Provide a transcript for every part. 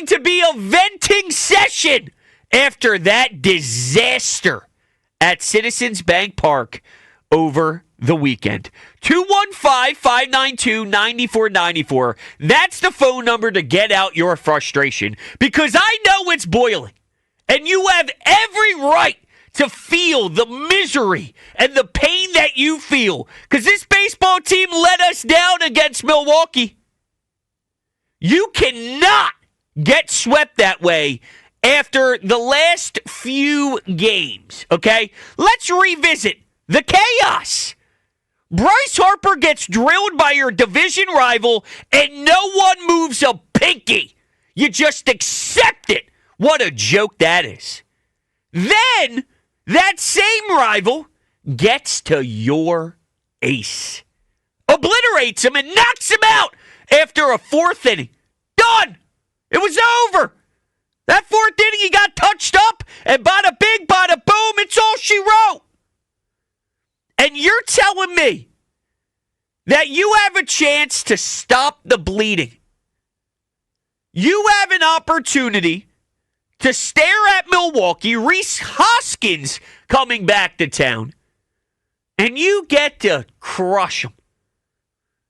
going to be a venting session after that disaster at Citizens Bank Park over the weekend. 215-592-9494. That's the phone number to get out your frustration, because I know it's boiling, and you have every right to feel the misery and the pain that you feel, because this baseball team let us down against Milwaukee. You cannot get swept that way after the last few games, okay? Let's revisit the chaos. Bryce Harper gets drilled by your division rival, and no one moves a pinky. You just accept it. What a joke that is. Then, that same rival gets to your ace, obliterates him, and knocks him out after a fourth inning. Done. It was over. That fourth inning, he got touched up, and bada bing, bada boom, it's all she wrote. And you're telling me that you have a chance to stop the bleeding. You have an opportunity to stare at Milwaukee, Rhys Hoskins coming back to town, and you get to crush them.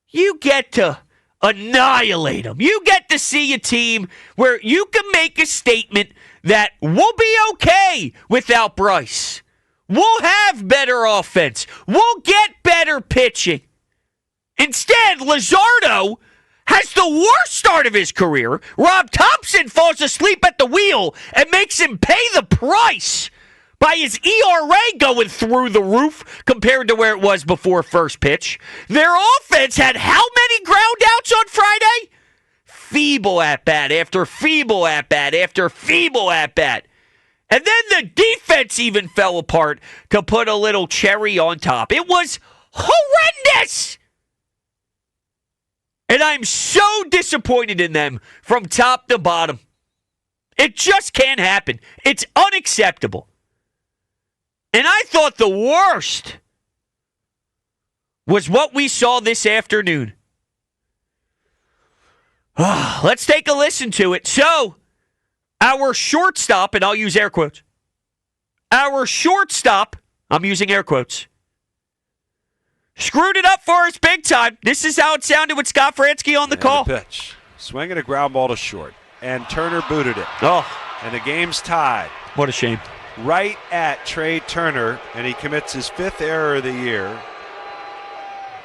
You get to annihilate them. You get to see a team where you can make a statement that we'll be okay without Bryce. We'll have better offense. We'll get better pitching. Instead, Luzardo has the worst start of his career. Rob Thompson falls asleep at the wheel and makes him pay the price by his ERA going through the roof compared to where it was before first pitch. Their offense had how many ground outs on Friday? Feeble at-bat after feeble at-bat after feeble at-bat. And then the defense even fell apart to put a little cherry on top. It was horrendous! And I'm so disappointed in them from top to bottom. It just can't happen. It's unacceptable. And I thought the worst was what we saw this afternoon. Let's take a listen to it. So, our shortstop, and I'll use air quotes. Our shortstop, I'm using air quotes, screwed it up for us big time. This is how it sounded with Scott Fransky on the call. The pitch. Swinging a ground ball to short. And Turner booted it. Oh. And the game's tied. What a shame. Right at Trey Turner, and he commits his 5th error of the year.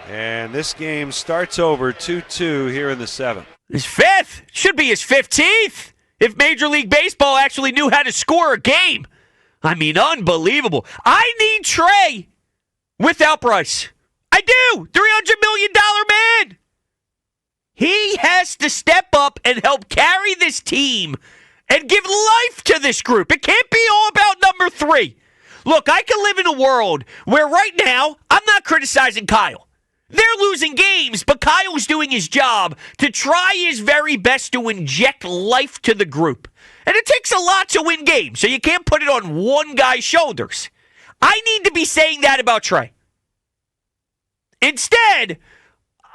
And this game starts over 2-2 here in the 7th. His 5th? Should be his 15th if Major League Baseball actually knew how to score a game. I mean, unbelievable. I need Trey without Bryce. I do. $300 million man. He has to step up and help carry this team and give life to this group. It can't be all about number 3. Look, I can live in a world where right now I'm not criticizing Kyle. They're losing games, but Kyle's doing his job to try his very best to inject life to the group. And it takes a lot to win games, so you can't put it on one guy's shoulders. I need to be saying that about Trey. Instead,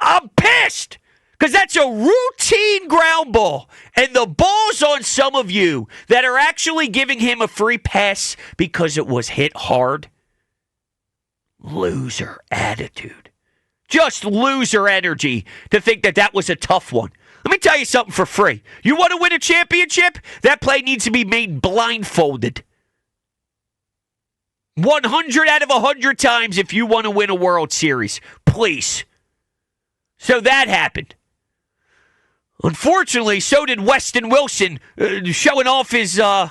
I'm pissed because that's a routine ground ball, and the ball's on some of you that are actually giving him a free pass because it was hit hard. Loser attitude. Just loser energy to think that that was a tough one. Let me tell you something for free. You want to win a championship? That play needs to be made blindfolded. 100 out of 100 times if you want to win a World Series. Please. So that happened. Unfortunately, so did Weston Wilson, showing off his, I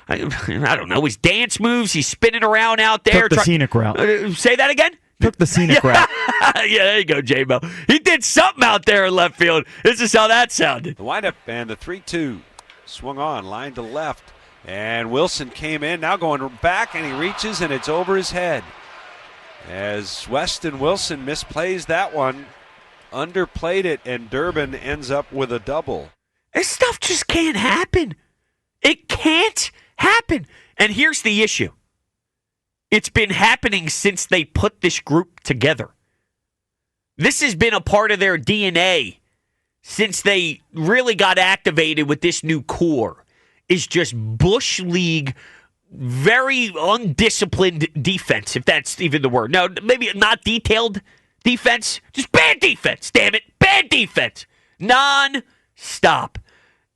don't know, his dance moves. He's spinning around out there. Took the scenic route. Say that again? Took the scenic route. Yeah, there you go, J-Mo. He did something out there in left field. This is how that sounded. The windup and the 3-2 swung on, line to left. And Wilson came in, now going back, and he reaches, and it's over his head. As Weston Wilson misplays that one, underplayed it, and Durbin ends up with a double. This stuff just can't happen. It can't happen. And here's the issue. It's been happening since they put this group together. This has been a part of their DNA since they really got activated with this new core is just Bush League, very undisciplined defense, if that's even the word. No, maybe not detailed defense, just bad defense, damn it. Bad defense. Non-stop.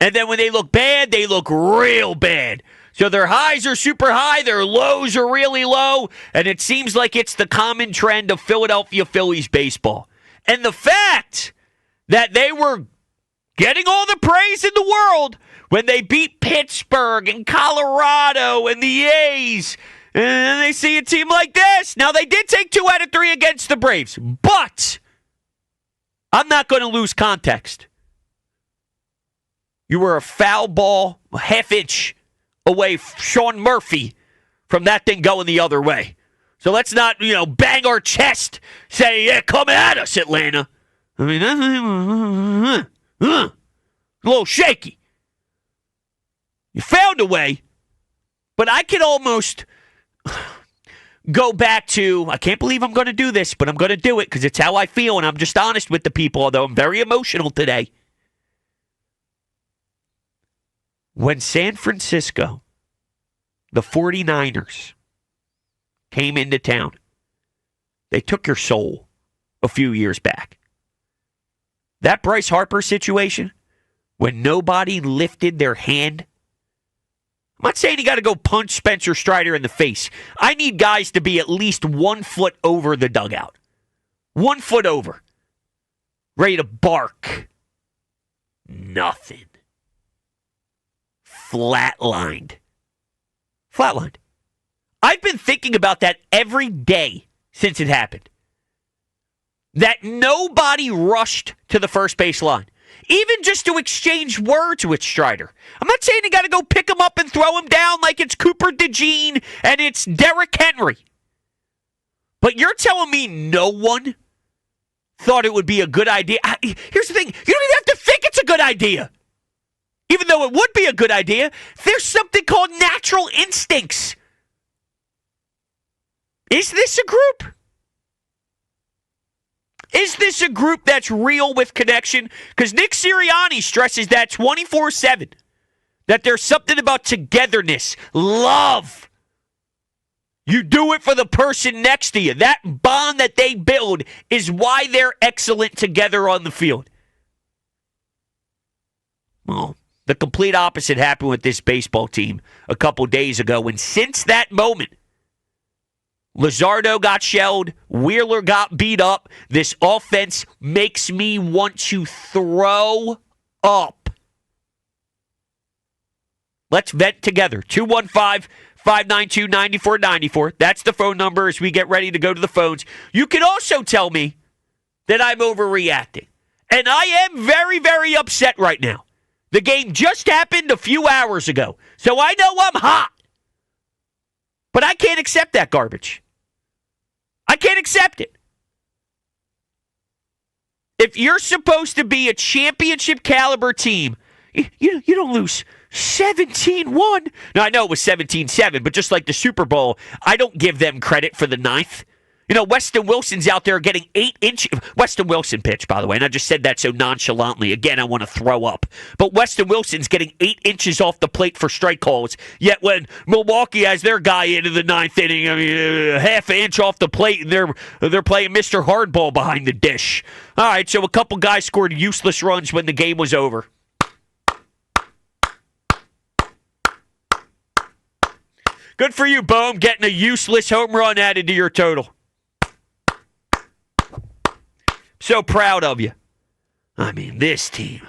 And then when they look bad, they look real bad. So their highs are super high, their lows are really low, and it seems like it's the common trend of Philadelphia Phillies baseball. And the fact that they were getting all the praise in the world when they beat Pittsburgh and Colorado and the A's, and then they see a team like this. Now, they did take 2 out of 3 against the Braves, but I'm not going to lose context. You were a foul ball, a half inch away, Sean Murphy, from that thing going the other way. So let's not, bang our chest, say, yeah, come at us, Atlanta. I mean, a little shaky. You found a way, but I can almost go back to, I can't believe I'm going to do this, but I'm going to do it because it's how I feel, and I'm just honest with the people, although I'm very emotional today. When San Francisco, the 49ers, came into town, they took your soul a few years back. That Bryce Harper situation, when nobody lifted their hand, I'm not saying you got to go punch Spencer Strider in the face. I need guys to be at least 1 foot over the dugout. 1 foot over. Ready to bark. Nothing. Flatlined. Flatlined. I've been thinking about that every day since it happened. That nobody rushed to the first base line. Even just to exchange words with Strider. I'm not saying you got to go pick him up and throw him down like it's Cooper DeJean and it's Derrick Henry. But you're telling me no one thought it would be a good idea? Here's the thing. You don't even have to think it's a good idea. Even though it would be a good idea, there's something called natural instincts. Is this a group? Is this a group that's real with connection? Because Nick Sirianni stresses that 24/7. That there's something about togetherness, love. You do it for the person next to you. That bond that they build is why they're excellent together on the field. Well, the complete opposite happened with this baseball team a couple days ago. And since that moment, Luzardo got shelled. Wheeler got beat up. This offense makes me want to throw up. Let's vent together. 215-592-9494. That's the phone number as we get ready to go to the phones. You can also tell me that I'm overreacting. And I am very, very upset right now. The game just happened a few hours ago. So I know I'm hot. But I can't accept that garbage. I can't accept it. If you're supposed to be a championship caliber team, you don't lose 17-1. Now, I know it was 17-7, but just like the Super Bowl, I don't give them credit for the ninth. Weston Wilson's out there getting 8 inches. Weston Wilson pitch, by the way, and I just said that so nonchalantly. Again, I want to throw up. But Weston Wilson's getting 8 inches off the plate for strike calls. Yet when Milwaukee has their guy into the ninth inning, half an inch off the plate, and they're playing Mr. Hardball behind the dish. All right, so a couple guys scored useless runs when the game was over. Good for you, Bohm, getting a useless home run added to your total. So proud of you. I mean, this team.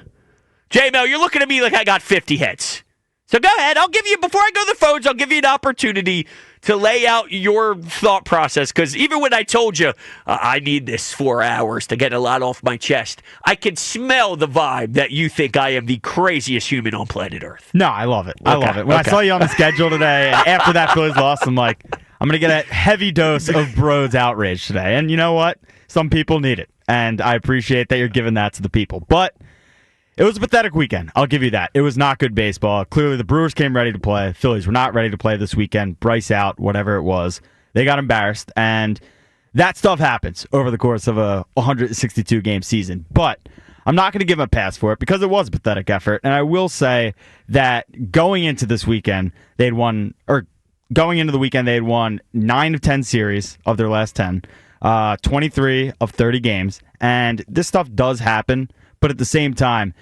J-Mel, you're looking at me like I got 50 heads. So go ahead. Before I go to the phones, I'll give you an opportunity to lay out your thought process. Because even when I told you I need this 4 hours to get a lot off my chest, I can smell the vibe that you think I am the craziest human on planet Earth. No, I love it. I love it. When I saw you on the schedule today, after that Phillies loss, I'm like, I'm going to get a heavy dose of Brodes outrage today. And you know what? Some people need it. And I appreciate that you're giving that to the people. But it was a pathetic weekend. I'll give you that. It was not good baseball. Clearly, the Brewers came ready to play. Phillies were not ready to play this weekend. Bryce out, whatever it was. They got embarrassed. And that stuff happens over the course of a 162-game season. But I'm not going to give him a pass for it because it was a pathetic effort. And I will say that going into the weekend, they had won 9 of 10 series of their last 10, 23 of 30 games. And this stuff does happen, but at the same time,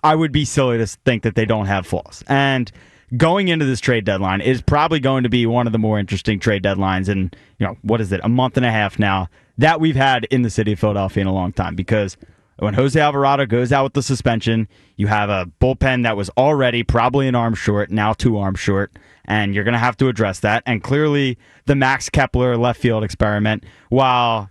I would be silly to think that they don't have flaws. And going into this trade deadline is probably going to be one of the more interesting trade deadlines in, what is it, a month and a half now that we've had in the city of Philadelphia in a long time. Because when Jose Alvarado goes out with the suspension, you have a bullpen that was already probably an arm short, now 2 arms short, and you're going to have to address that. And clearly the Max Kepler left field experiment, while,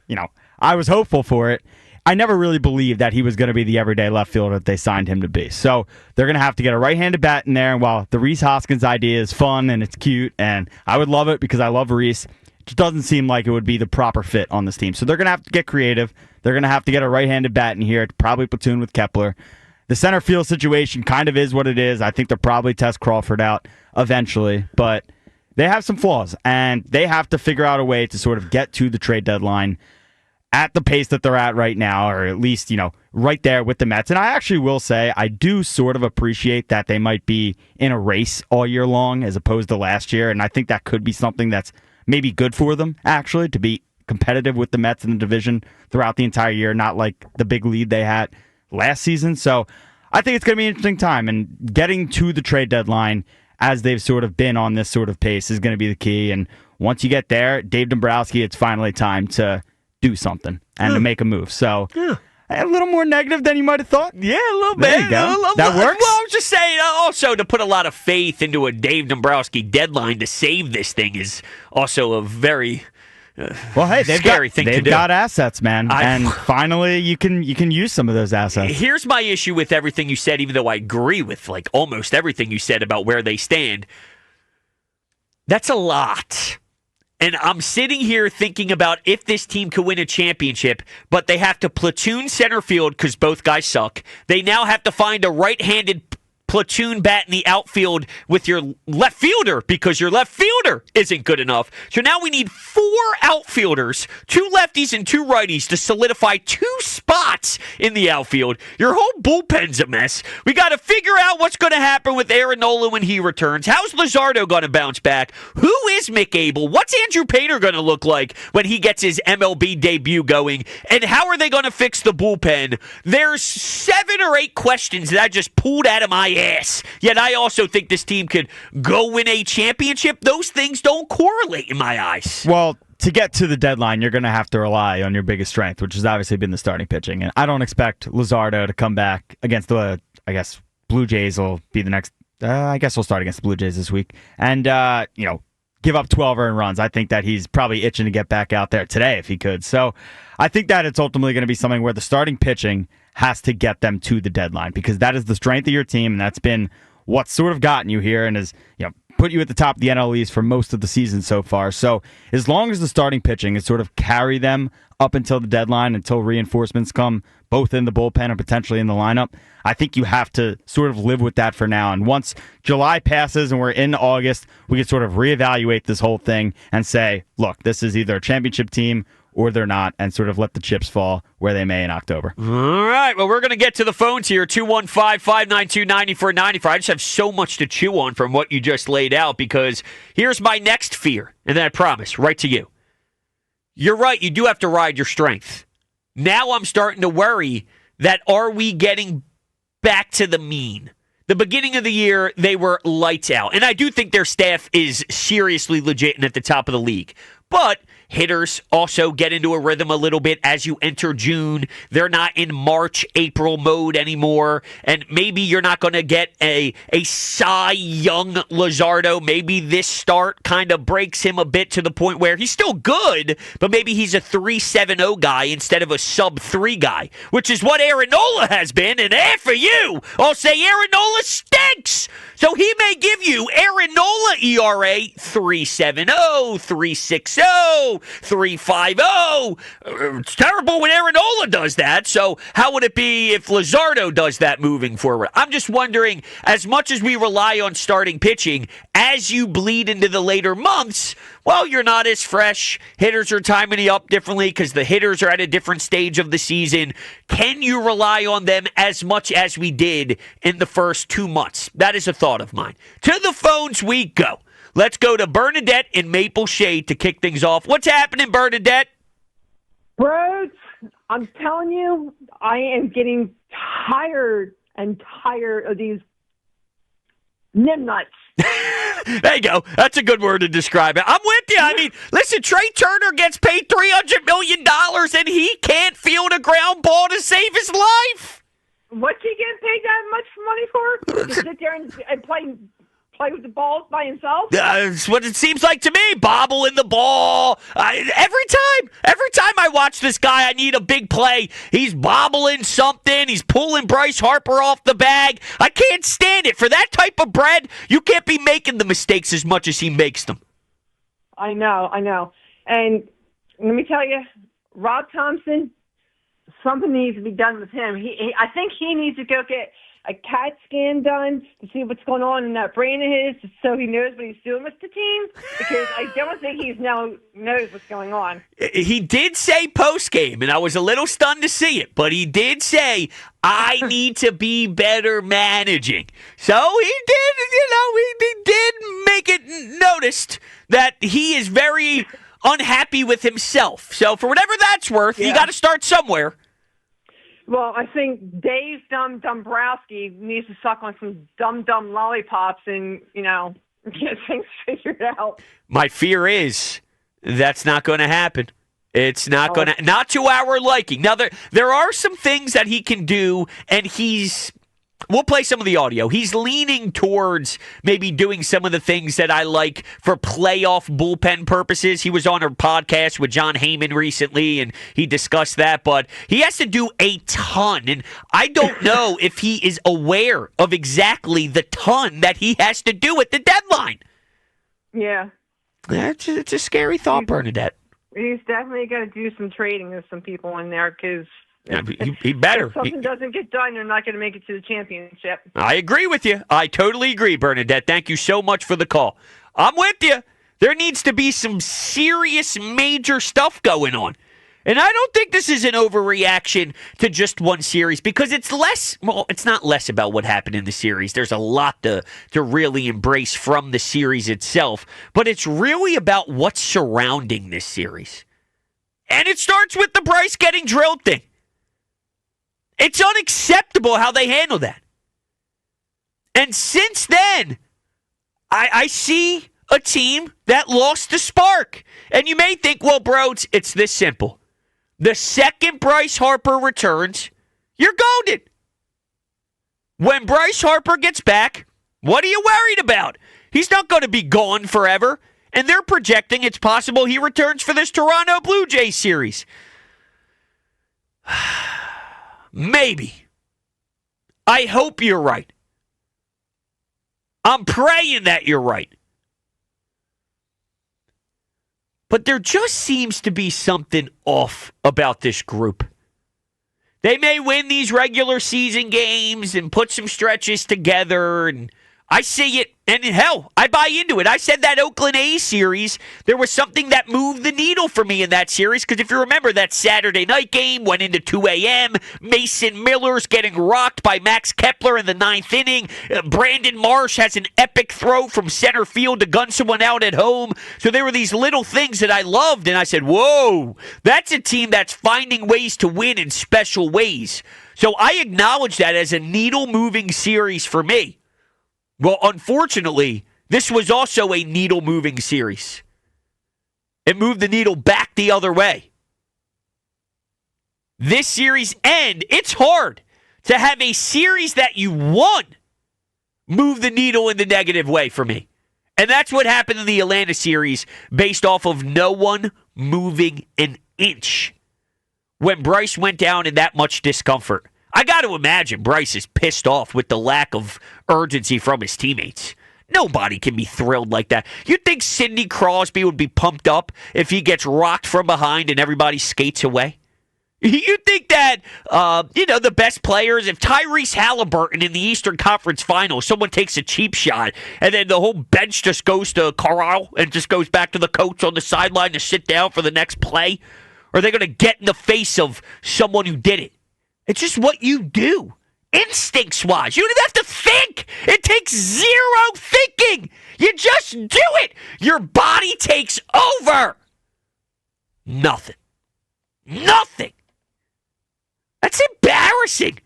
I was hopeful for it, I never really believed that he was going to be the everyday left fielder that they signed him to be. So they're going to have to get a right-handed bat in there. And while the Rhys Hoskins idea is fun and it's cute, and I would love it because I love Rhys, it just doesn't seem like it would be the proper fit on this team. So they're going to have to get creative. They're going to have to get a right-handed bat in here to probably platoon with Kepler. The center field situation kind of is what it is. I think they'll probably test Crawford out eventually, but they have some flaws, and they have to figure out a way to sort of get to the trade deadline at the pace that they're at right now, or at least, right there with the Mets. And I actually will say I do sort of appreciate that they might be in a race all year long as opposed to last year, and I think that could be something that's maybe good for them, actually, to be competitive with the Mets in the division throughout the entire year, not like the big lead they had last season. So I think it's going to be an interesting time, and getting to the trade deadline as they've sort of been on this sort of pace is going to be the key. And once you get there, Dave Dombrowski, it's finally time to do something and to make a move. So a little more negative than you might have thought. Yeah, a little bit. There you go. That works? Well, I was just saying, also to put a lot of faith into a Dave Dombrowski deadline to save this thing is also a very scary thing to do. They've got assets, man. And finally, you can use some of those assets. Here's my issue with everything you said, even though I agree with almost everything you said about where they stand. That's a lot. And I'm sitting here thinking about if this team could win a championship, but they have to platoon center field because both guys suck. They now have to find a right-handed platoon bat in the outfield with your left fielder because your left fielder isn't good enough. So now we need 4 outfielders, 2 lefties and 2 righties to solidify 2 spots in the outfield. Your whole bullpen's a mess. We got to figure out what's going to happen with Aaron Nola when he returns. How's Luzardo going to bounce back? Who is Mick Abel? What's Andrew Painter going to look like when he gets his MLB debut going? And how are they going to fix the bullpen? There's 7 or 8 questions that I just pulled out of my ass. Yet I also think this team could go win a championship. Those things don't correlate in my eyes. Well, to get to the deadline, you're going to have to rely on your biggest strength, which has obviously been the starting pitching. And I don't expect Luzardo to come back against the, Blue Jays will be the next. I guess we'll start against the Blue Jays this week. And, give up 12 earned runs. I think that he's probably itching to get back out there today if he could. So I think that it's ultimately going to be something where the starting pitching has to get them to the deadline because that is the strength of your team, and that's been what's sort of gotten you here and has put you at the top of the NL East for most of the season so far. So as long as the starting pitching is sort of carry them up until the deadline, until reinforcements come both in the bullpen and potentially in the lineup, I think you have to sort of live with that for now. And once July passes and we're in August, we can sort of reevaluate this whole thing and say, look, this is either a championship team or they're not, and sort of let the chips fall where they may in October. All right. Well, we're going to get to the phones here, 215-592-9494. I just have so much to chew on from what you just laid out because here's my next fear, and then I promise, right to you. You're right. You do have to ride your strength. Now I'm starting to worry that are we getting back to the mean? The beginning of the year, they were lights out. And I do think their staff is seriously legit and at the top of the league. But hitters also get into a rhythm a little bit as you enter June. They're not in March, April mode anymore. And maybe you're not going to get a Cy Young Luzardo. Maybe this start kind of breaks him a bit to the point where he's still good, but maybe he's a 3.70 guy instead of a sub-3 guy, which is what Aaron Nola has been. And for you, I'll say Aaron Nola stinks. So he may give you Aaron Nola ERA 3.70, 3.60, 350. It's terrible when Aaron Nola does that. So how would it be if Luzardo does that moving forward? I'm just wondering, as much as we rely on starting pitching, as you bleed into the later months, well, you're not as fresh. Hitters are timing you up differently because the hitters are at a different stage of the season. Can you rely on them as much as we did in the first 2 months? That is a thought of mine. To the phones we go. Let's go to Bernadette in Maple Shade to kick things off. What's happening, Bernadette? Brodes, I'm telling you, I am getting tired of these nimnuts. There you go. That's a good word to describe it. I'm with you. I mean, listen, Trey Turner gets paid $300 million and he can't field a ground ball to save his life. What's he getting paid that much money for? To sit there and play with the balls by himself? That's what it seems like to me. Bobbling the ball. Every time I watch this guy, I need a big play. He's bobbling something. He's pulling Bryce Harper off the bag. I can't stand it. For that type of bread, you can't be making the mistakes as much as he makes them. I know. And let me tell you, Rob Thompson, something needs to be done with him. I think he needs to go get a CAT scan done to see what's going on in that brain of his, so he knows what he's doing with the team, because I don't think he knows what's going on. He did say post-game, and I was a little stunned to see it, but he did say, I need to be better managing. So he did make it noticed that he is very unhappy with himself. So for whatever that's worth, you got to start somewhere. Well, I think Dave Dombrowski needs to suck on some dumb lollipops and, get things figured out. My fear is that's not going to happen. It's not going to, not to our liking. Now, there are some things that he can do, and we'll play some of the audio. He's leaning towards maybe doing some of the things that I like for playoff bullpen purposes. He was on a podcast with John Heyman recently, and he discussed that, but he has to do a ton, and I don't know if he is aware of exactly the ton that he has to do at the deadline. Yeah. It's a scary thought, Bernadette. He's definitely got to do some trading with some people in there, because he better. If something doesn't get done, they're not going to make it to the championship. I agree with you. I totally agree, Bernadette. Thank you so much for the call. I'm with you. There needs to be some serious major stuff going on. And I don't think this is an overreaction to just one series, because it's not less about what happened in the series. There's a lot to really embrace from the series itself, but it's really about what's surrounding this series. And it starts with the Bryce getting drilled thing. It's unacceptable how they handle that. And since then, I see a team that lost the spark. And you may think, well, Brodes, it's this simple. The second Bryce Harper returns, you're goaded. When Bryce Harper gets back, what are you worried about? He's not going to be gone forever. And they're projecting it's possible he returns for this Toronto Blue Jays series. Maybe. I hope you're right. I'm praying that you're right. But there just seems to be something off about this group. They may win these regular season games and put some stretches together, and I see it, and hell, I buy into it. I said that Oakland A's series, there was something that moved the needle for me in that series, because if you remember, that Saturday night game went into 2 a.m., Mason Miller's getting rocked by Max Kepler in the 9th inning, Brandon Marsh has an epic throw from center field to gun someone out at home, so there were these little things that I loved, and I said, whoa, that's a team that's finding ways to win in special ways. So I acknowledge that as a needle-moving series for me. Well, unfortunately, this was also a needle-moving series. It moved the needle back the other way. This series end, it's hard to have a series that you won move the needle in the negative way for me. And that's what happened in the Atlanta series based off of no one moving an inch when Bryce went down in that much discomfort. I got to imagine Bryce is pissed off with the lack of urgency from his teammates. Nobody can be thrilled like that. You'd think Sidney Crosby would be pumped up if he gets rocked from behind and everybody skates away? You'd think that, the best players, if Tyrese Halliburton in the Eastern Conference Finals, someone takes a cheap shot, and then the whole bench just goes to Carl and just goes back to the coach on the sideline to sit down for the next play? Or are they going to get in the face of someone who did it? It's just what you do. Instincts-wise. You don't even have to think. It takes zero thinking. You just do it. Your body takes over. Nothing. That's embarrassing.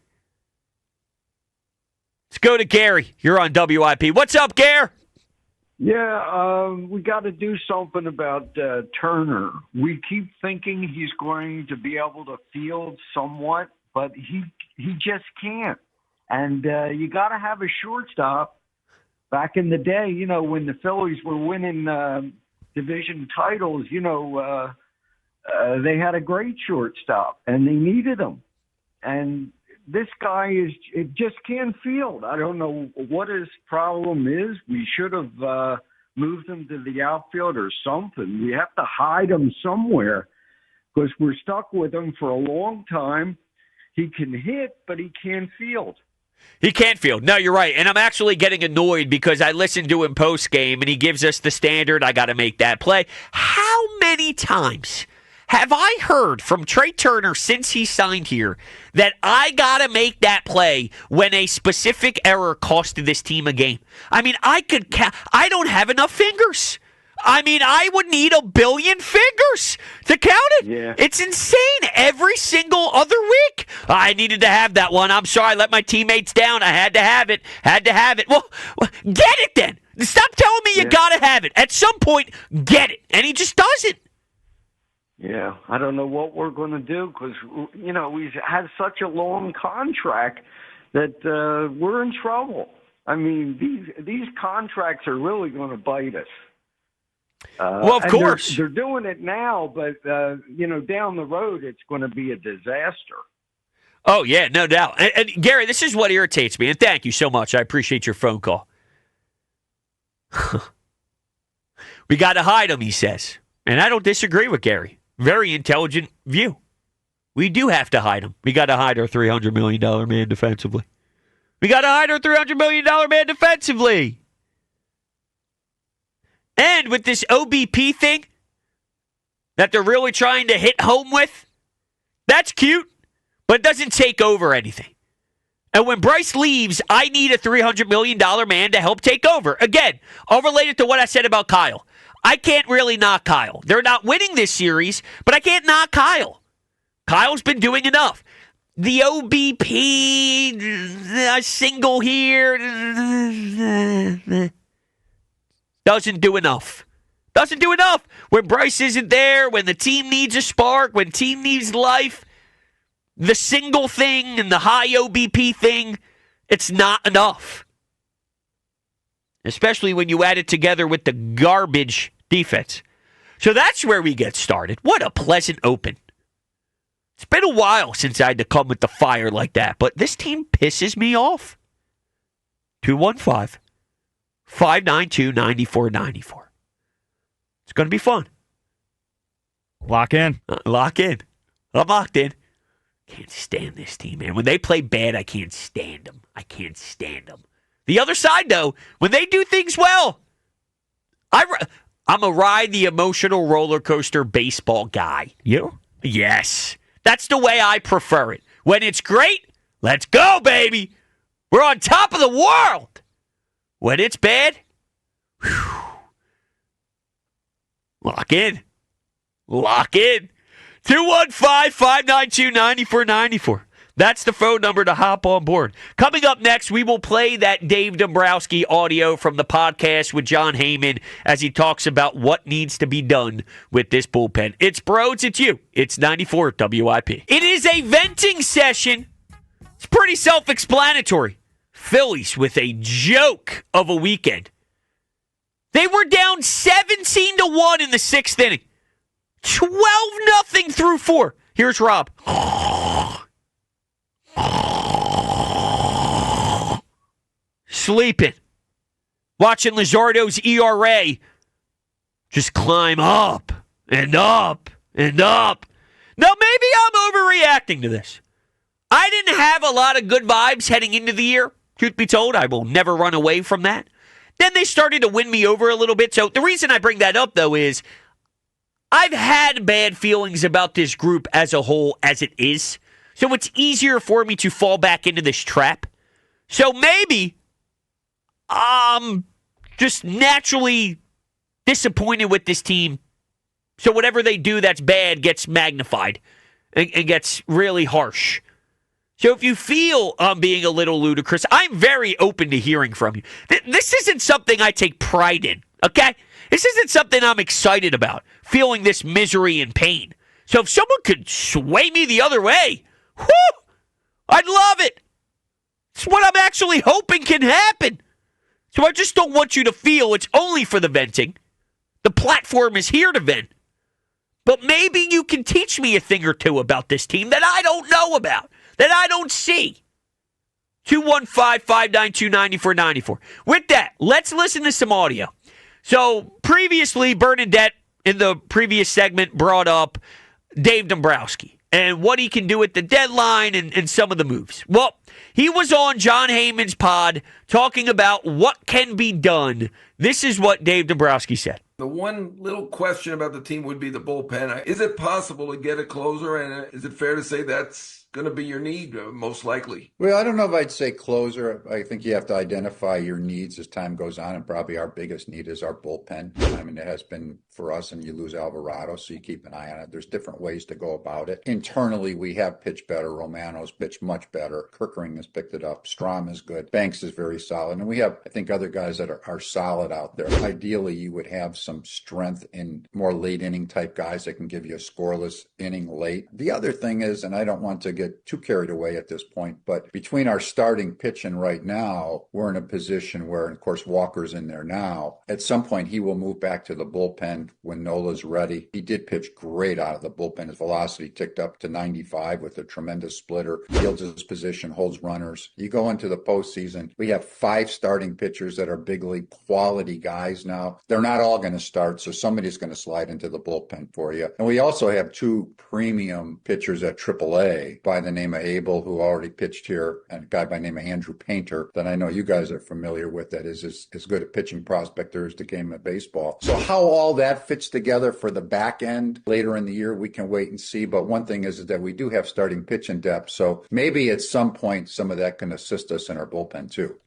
Let's go to Gary. You're on WIP. What's up, Gare? Yeah, we got to do something about Turner. We keep thinking he's going to be able to field somewhat, but he just can't. And you got to have a shortstop. Back in the day, when the Phillies were winning division titles, they had a great shortstop, and they needed him. And this guy just can't field. I don't know what his problem is. We should have moved him to the outfield or something. We have to hide him somewhere because we're stuck with him for a long time. He can hit, but he can't field. He can't field. No, you're right. And I'm actually getting annoyed because I listened to him post-game, and he gives us the standard, I got to make that play. How many times have I heard from Trey Turner since he signed here that I got to make that play when a specific error costed this team a game? I mean, I don't have enough fingers. I mean, I would need 1 billion fingers to count it. Yeah. It's insane. Every single other week, I needed to have that one. I'm sorry, I let my teammates down. I had to have it. Well, get it then. Stop telling me you got to have it. At some point, get it. And he just doesn't. Yeah, I don't know what we're going to do because, we've had such a long contract that we're in trouble. I mean, these contracts are really going to bite us. Well, of course. They're doing it now, but, down the road, it's going to be a disaster. Oh, yeah, no doubt. And Gary, this is what irritates me, and thank you so much. I appreciate your phone call. We got to hide him, he says. And I don't disagree with Gary. Very intelligent view. We do have to hide him. We got to hide our $300 million man defensively. And with this OBP thing that they're really trying to hit home with, that's cute, but it doesn't take over anything. And when Bryce leaves, I need a $300 million man to help take over. Again, all related to what I said about Kyle. I can't really knock Kyle. They're not winning this series, but I can't knock Kyle. Kyle's been doing enough. The OBP, a single here, doesn't do enough. When Bryce isn't there, when the team needs a spark, when team needs life, the single thing and the high OBP thing, it's not enough. Especially when you add it together with the garbage defense. So that's where we get started. What a pleasant open. It's been a while since I had to come with the fire like that, but this team pisses me off. 215-592-9494. It's going to be fun. Lock in. Lock in. I'm locked in. Can't stand this team, man. When they play bad, I can't stand them. The other side, though, when they do things well, I'm a ride the emotional roller coaster baseball guy. You? Yes. That's the way I prefer it. When it's great, let's go, baby. We're on top of the world. When it's bad, whew, lock in. 215-592-9494. That's the phone number to hop on board. Coming up next, we will play that Dave Dombrowski audio from the podcast with John Heyman as he talks about what needs to be done with this bullpen. It's Brodes, it's you. It's 94 WIP. It is a venting session. It's pretty self-explanatory. Phillies with a joke of a weekend. They were down 17-1 in the sixth inning. 12-0 through 4. Here's Rob. Sleeping. watching Luzardo's ERA just climb up and up and up. Now, maybe I'm overreacting to this. I didn't have a lot of good vibes heading into the year. Truth be told, I will never run away from that. Then they started to win me over a little bit. So the reason I bring that up, though, is I've had bad feelings about this group as a whole as it is. So it's easier for me to fall back into this trap. So maybe I'm just naturally disappointed with this team. So whatever they do that's bad gets magnified and gets really harsh. So if you feel I'm being a little ludicrous, I'm very open to hearing from you. This isn't something I take pride in, okay? This isn't something I'm excited about, feeling this misery and pain. So if someone could sway me the other way, whoo, I'd love it. It's what I'm actually hoping can happen. So I just don't want you to feel it's only for the venting. The platform is here to vent. But maybe you can teach me a thing or two about this team that I don't know about, that I don't see. 215-592-9494. With that, let's listen to some audio. So previously, Bernadette in the previous segment brought up Dave Dombrowski and what he can do at the deadline and some of the moves. Well, he was on John Heyman's pod talking about what can be done. This is what Dave Dombrowski said. The one little question about the team would be the bullpen. Is it possible to get a closer, and is it fair to say that's going to be your need, most likely? Well, I don't know if I'd say closer. I think you have to identify your needs as time goes on, and probably our biggest need is our bullpen. I mean, it has been for us, and you lose Alvarado, so you keep an eye on it. There's different ways to go about it. Internally, we have pitched better. Romano's pitched much better. Kirkering has picked it up. Strom is good. Banks is very solid. And we have, I think, other guys that are solid out there. Ideally, you would have some strength in more late inning type guys that can give you a scoreless inning late. The other thing is, and I don't want to get too carried away at this point, but between our starting pitching right now, we're in a position where, of course, Walker's in there now. At some point, he will move back to the bullpen when Nola's ready. He did pitch great out of the bullpen. His velocity ticked up to 95 with a tremendous splitter. Fields his position, holds runners. You go into the postseason, we have 5 starting pitchers that are big league quality guys now. They're not all going to start, so somebody's going to slide into the bullpen for you. And we also have 2 premium pitchers at AAA by the name of Abel, who already pitched here, and a guy by the name of Andrew Painter that I know you guys are familiar with, that is as good a pitching prospect there is to game of baseball. So how all that fits together for the back end later in the year, we can wait and see. But one thing is that we do have starting pitching depth, so maybe at some point some of that can assist us in our bullpen too.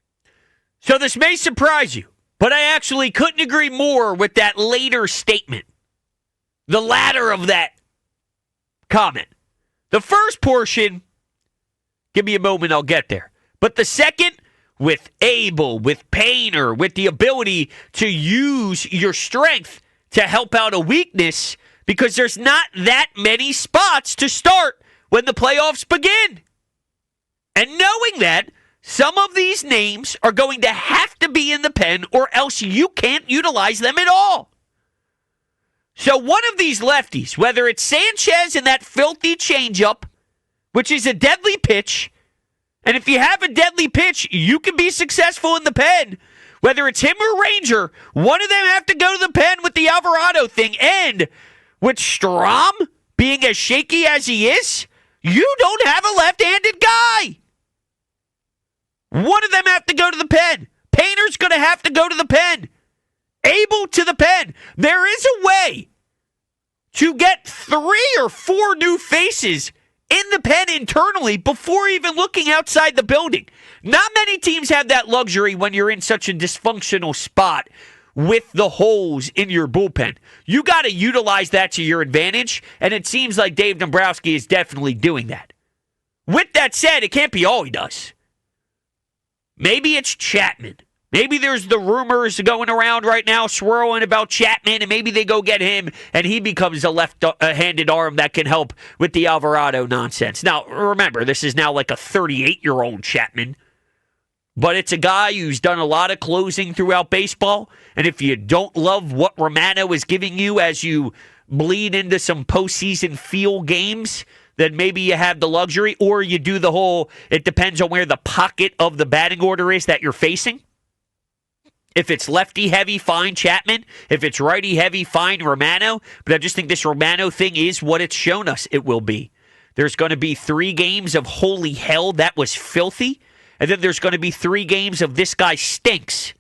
So this may surprise you, but I actually couldn't agree more with that later statement. The latter of that comment. The first portion, give me a moment, I'll get there. But the second, with Abel, with Painter, with the ability to use your strength to help out a weakness, because there's not that many spots to start when the playoffs begin. And knowing that, some of these names are going to have to be in the pen or else you can't utilize them at all. So one of these lefties, whether it's Sanchez and that filthy changeup, which is a deadly pitch, and if you have a deadly pitch, you can be successful in the pen. Whether it's him or Ranger, one of them have to go to the pen with the Alvarado thing. And with Strom being as shaky as he is, you don't have a left-handed guy. One of them have to go to the pen. Painter's going to have to go to the pen. Abel to the pen. There is a way to get 3 or 4 new faces in the pen internally before even looking outside the building. Not many teams have that luxury when you're in such a dysfunctional spot with the holes in your bullpen. You got to utilize that to your advantage, and it seems like Dave Dombrowski is definitely doing that. With that said, it can't be all he does. Maybe it's Chapman. Maybe there's the rumors going around right now swirling about Chapman, and maybe they go get him, and he becomes a left-handed arm that can help with the Alvarado nonsense. Now, remember, this is now like a 38-year-old Chapman, but it's a guy who's done a lot of closing throughout baseball, and if you don't love what Romano is giving you as you bleed into some postseason feel games, then maybe you have the luxury, or you do the whole, it depends on where the pocket of the batting order is that you're facing. If it's lefty heavy, fine Chapman. If it's righty heavy, fine Romano. But I just think this Romano thing is what it's shown us it will be. There's going to be 3 games of holy hell, that was filthy. And then there's going to be 3 games of this guy stinks.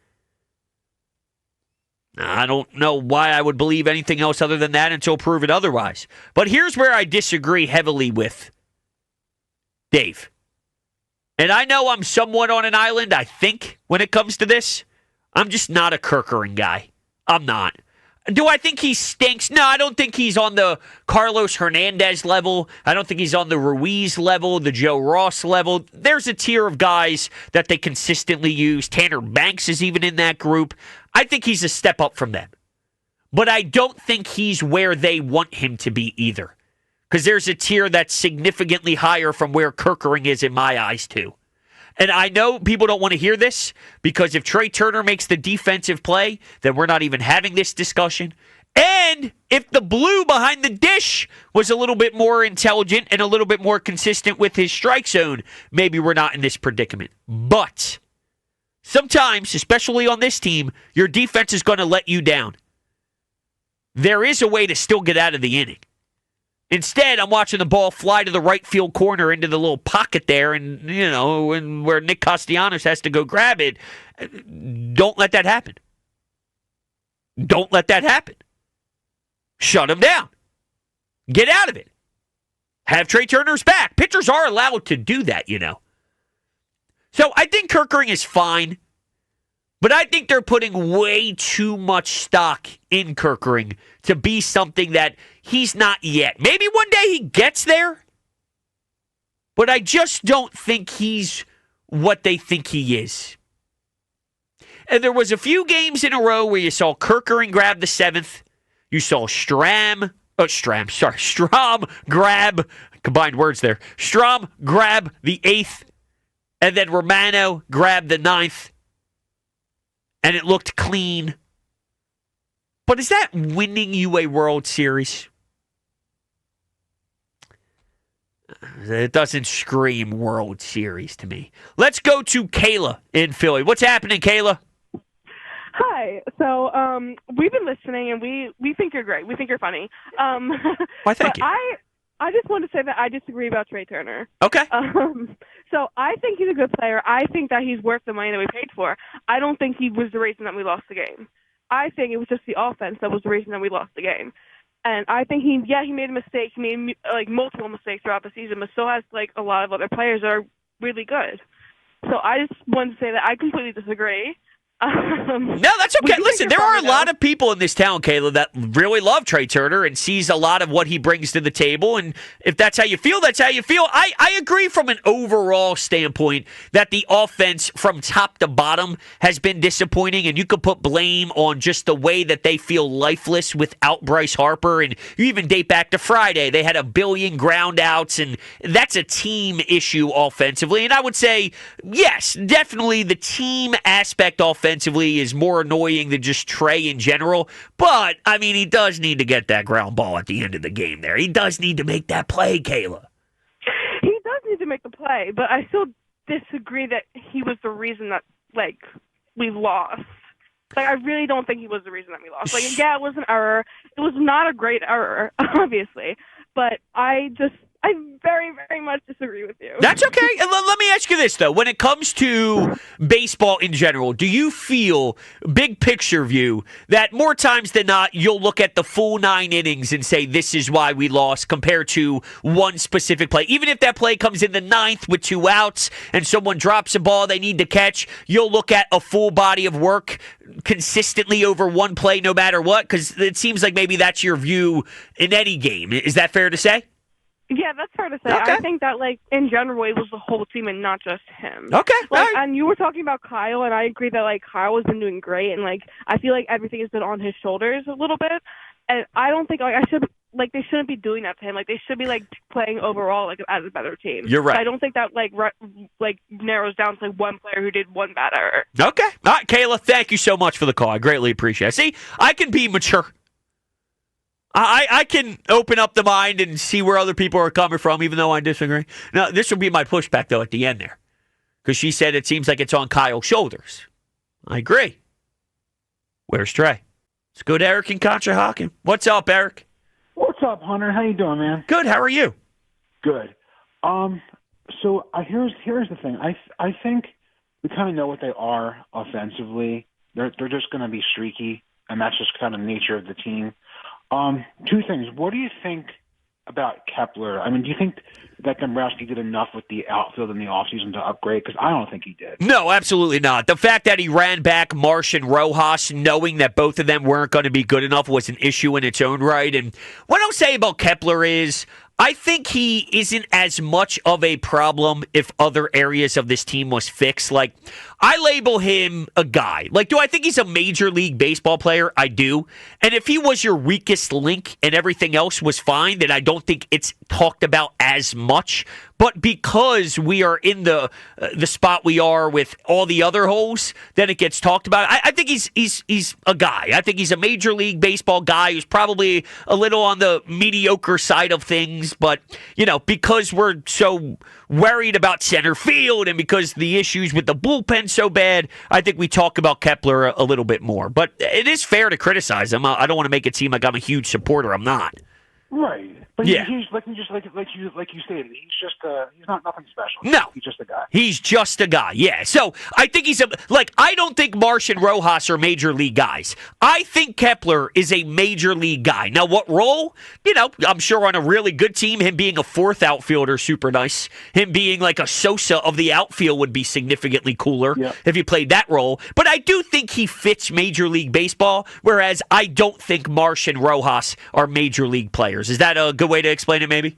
I don't know why I would believe anything else other than that until proven otherwise. But here's where I disagree heavily with Dave. And I know I'm somewhat on an island, I think, when it comes to this. I'm just not a Kerkering guy. I'm not. Do I think he stinks? No, I don't think he's on the Carlos Hernandez level. I don't think he's on the Ruiz level, the Joe Ross level. There's a tier of guys that they consistently use. Tanner Banks is even in that group. I think he's a step up from them. But I don't think he's where they want him to be either. Because there's a tier that's significantly higher from where Kerkering is in my eyes, too. And I know people don't want to hear this because if Trey Turner makes the defensive play, then we're not even having this discussion. And if the blue behind the dish was a little bit more intelligent and a little bit more consistent with his strike zone, maybe we're not in this predicament. But sometimes, especially on this team, your defense is going to let you down. There is a way to still get out of the inning. Instead, I'm watching the ball fly to the right field corner into the little pocket there, and where Nick Castellanos has to go grab it. Don't let that happen. Don't let that happen. Shut him down. Get out of it. Have Trey Turner's back. Pitchers are allowed to do that, So I think Kerkering is fine. But I think they're putting way too much stock in Kerkering to be something that he's not yet. Maybe one day he gets there, but I just don't think he's what they think he is. And there was a few games in a row where you saw Kerkering grab the 7th. You saw Strom grab, combined words there. Strom grab the 8th, and then Romano grab the 9th. And it looked clean. But is that winning you a World Series? It doesn't scream World Series to me. Let's go to Kayla in Philly. What's happening, Kayla? Hi. So we've been listening, and we think you're great. We think you're funny. Why, thank you. I just want to say that I disagree about Trey Turner. Okay. So I think he's a good player. I think that he's worth the money that we paid for. I don't think he was the reason that we lost the game. I think it was just the offense that was the reason that we lost the game. And I think he made a mistake. He made multiple mistakes throughout the season, but so has a lot of other players that are really good. So I just wanted to say that I completely disagree. No, that's okay. Listen, there are a lot of people in this town, Kayla, that really love Trey Turner and sees a lot of what he brings to the table. And if that's how you feel, that's how you feel. I agree from an overall standpoint that the offense from top to bottom has been disappointing, and you could put blame on just the way that they feel lifeless without Bryce Harper. And you even date back to Friday. They had a billion ground outs, and that's a team issue offensively. And I would say, yes, definitely the team aspect offensively is more annoying than just Trey in general. But, I mean, he does need to get that ground ball at the end of the game there. He does need to make that play, Kayla. He does need to make the play, but I still disagree that he was the reason that, we lost. I really don't think he was the reason that we lost. Yeah, it was an error. It was not a great error, obviously. But I very, very much disagree with you. That's okay. And let me ask you this, though. When it comes to baseball in general, do you feel, big picture view, that more times than not, you'll look at the full 9 innings and say, this is why we lost, compared to one specific play? Even if that play comes in the 9th with 2 outs and someone drops a ball they need to catch, you'll look at a full body of work consistently over one play no matter what? Because it seems like maybe that's your view in any game. Is that fair to say? Yeah, that's fair to say. Okay. I think that, in general, it was the whole team and not just him. Okay. Right. And you were talking about Kyle, and I agree that, Kyle has been doing great, and, I feel like everything has been on his shoulders a little bit. And I don't think, they shouldn't be doing that to him. They should be, playing overall, as a better team. You're right. But I don't think that, narrows down to, one player who did one bad error. Okay. All right, Kayla, thank you so much for the call. I greatly appreciate it. See, I can be mature. I can open up the mind and see where other people are coming from, even though I disagree. Now, this will be my pushback, though, at the end there. Because she said it seems like it's on Kyle's shoulders. I agree. Where's Trey? Let's go to Eric in Conshohocken. What's up, Eric? What's up, Hunter? How you doing, man? Good. How are you? Good. So here's the thing. I think we kind of know what they are offensively. They're just going to be streaky, and that's just kind of the nature of the team. Two things. What do you think about Kepler? I mean, do you think that Dombrowski did enough with the outfield in the offseason to upgrade? Because I don't think he did. No, absolutely not. The fact that he ran back Marsh and Rojas, knowing that both of them weren't going to be good enough, was an issue in its own right. And what I'll say about Kepler is, I think he isn't as much of a problem if other areas of this team was fixed. Like, I label him a guy. Like, do I think he's a Major League Baseball player? I do. And if he was your weakest link and everything else was fine, then I don't think it's talked about as much. But because we are in the spot we are with all the other holes, then it gets talked about. I think he's a guy. I think he's a Major League Baseball guy who's probably a little on the mediocre side of things. But, because we're so worried about center field and because the issues with the bullpen so bad, I think we talk about Kepler a little bit more. But it is fair to criticize him. I don't want to make it seem like I'm a huge supporter. I'm not. Right. But yeah. He's like you stated, he's not nothing special. No. He's just a guy. He's just a guy, yeah. So I think I don't think Marsh and Rojas are major league guys. I think Kepler is a major league guy. Now, what role? I'm sure on a really good team, him being a fourth outfielder, super nice. Him being like a Sosa of the outfield would be significantly cooler if he played that role. But I do think he fits Major League Baseball, whereas I don't think Marsh and Rojas are major league players. Is that a good way to explain it, maybe?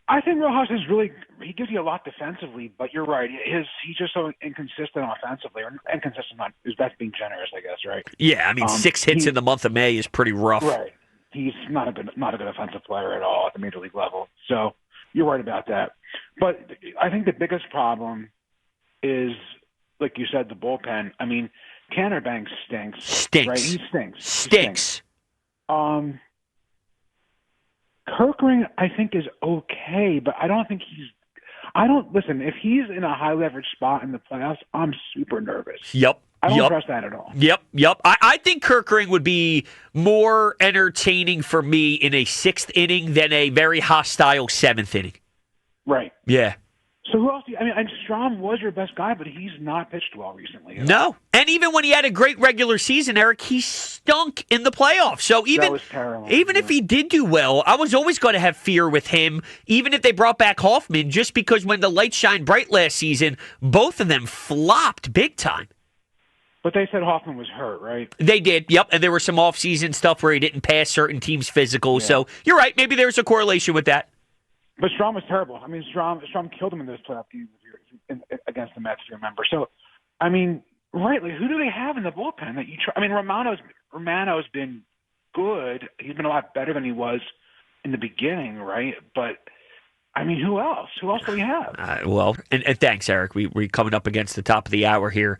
I think Rojas is he gives you a lot defensively, but you're right. He's just so inconsistent offensively, or inconsistent, that's being generous, I guess, right? Yeah, I mean, 6 hits in the month of May is pretty rough. Right. He's not a good offensive player at all at the major league level. So you're right about that. But I think the biggest problem is, like you said, the bullpen. I mean, Tanner Banks stinks. Right? He stinks. Kirkring, I think, is okay, but I don't think listen, if he's in a high leverage spot in the playoffs, I'm super nervous. Yep. I don't trust that at all. Yep. I think Kirkring would be more entertaining for me in a 6th inning than a very hostile 7th inning. Right. Yeah. So who else? Strom was your best guy, but he's not pitched well recently. No. And even when he had a great regular season, Eric, he stunk in the playoffs. So even if he did do well, I was always going to have fear with him, even if they brought back Hoffman, just because when the lights shined bright last season, both of them flopped big time. But they said Hoffman was hurt, right? They did, yep. And there was some off-season stuff where he didn't pass certain teams physical. Yeah. So you're right. Maybe there's a correlation with that. But Strom was terrible. I mean, Strom killed him in those playoff games against the Mets, if you remember. So, I mean, rightly, who do they have in the bullpen that you try? I mean, Romano's been good. He's been a lot better than he was in the beginning, right? But, I mean, who else? Who else do we have? And thanks, Eric. We're coming up against the top of the hour here.